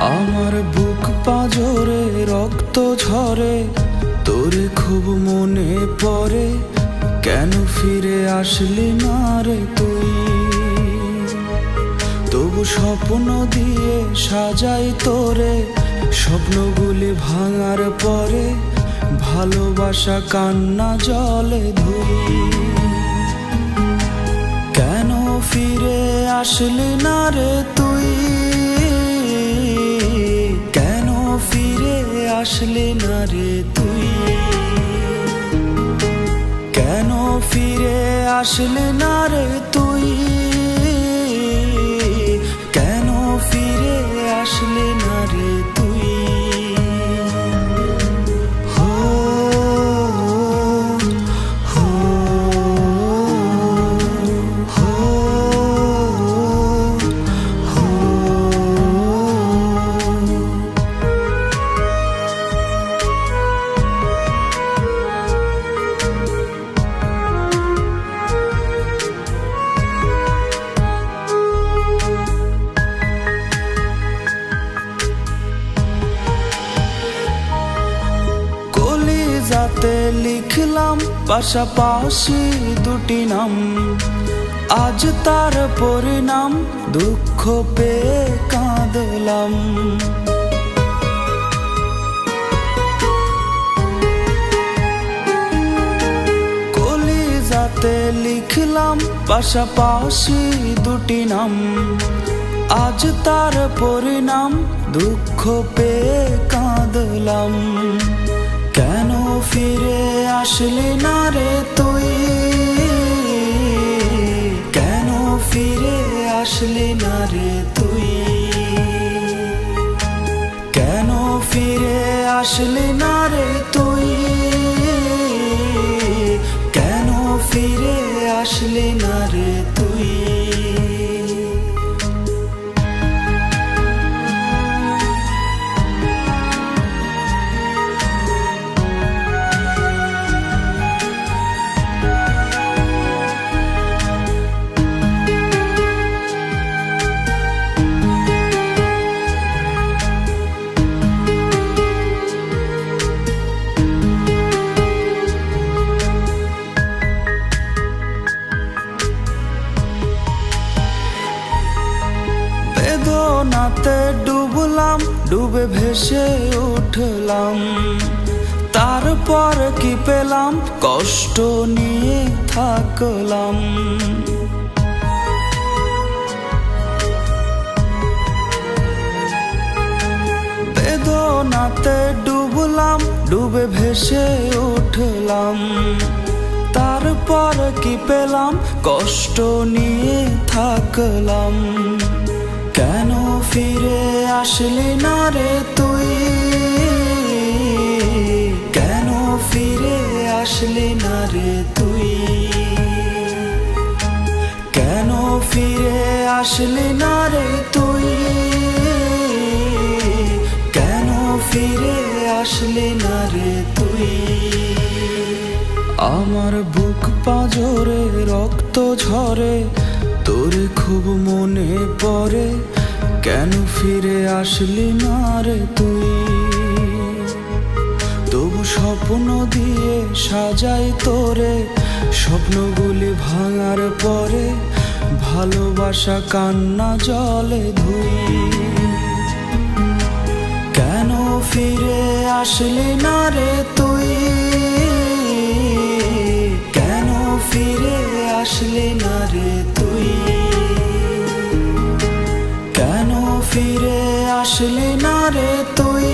আমার বুক পাঁজরে রক্ত ঝরে, তোরে খুব মনে পড়ে। কেন ফিরে আসলি না রে তুই? তবু স্বপ্ন দিয়ে সাজাই তোরে, স্বপ্নগুলি ভাঙার পরে ভালোবাসা কান্না জলে ধুই। কেন ফিরে আসলি না রে তুই? কেন ফিরে আসলি না রে তুই? কেন ফিরে আসলি না রে তুই? কেন ফিরে আসলি না রে তুই? হো হো হো হো। যাতে লিখলাম পাশাপাশি দুটি নাম, আজ তার পরিণাম দুঃখ পেয়ে কাঁদলাম। কলিজাতে লিখলাম পাশাপাশি দুটি নাম, আজ তার পরিণাম দুঃখ পেয়ে কাঁদলাম। কেন ফিরে আসলি না রে তুই? কেন ফিরে আসলি না রে তুই? কেন ফিরে আসলি না রে তুই? কেন ফিরে আসলি না রে তুই? বেদনাতে ডুবলাম, ডুবে ভেসে উঠলাম। তারপর কি পেলাম? কষ্ট নিয়ে থাকলাম। বেদনাতে ডুবলাম, ডুবে ভেসে উঠলাম। তারপর কি পেলাম? কষ্ট নিয়ে থাকলাম। কেন ফিরে আসলি না রে তুই? কেন ফিরে আসলি না রে তুই? কেন ফিরে আসলি না রে তুই? কেন ফিরে আসলি না রে তুই? আমার বুক পাঁজরে রক্ত ঝরে, তোরে খুব মনে পড়ে। কেন ফিরে আসলি না রে তুই? তবু স্বপ্ন দিয়ে সাজাই তোরে, স্বপ্নগুলি ভাঙার পরে ভালোবাসা কান্না জলে ধুই। কেন ফিরে আসলি না রে তুই? কেন ফিরে আসলি না রে তুই? কেন ফিরে আসলি না রে তুই?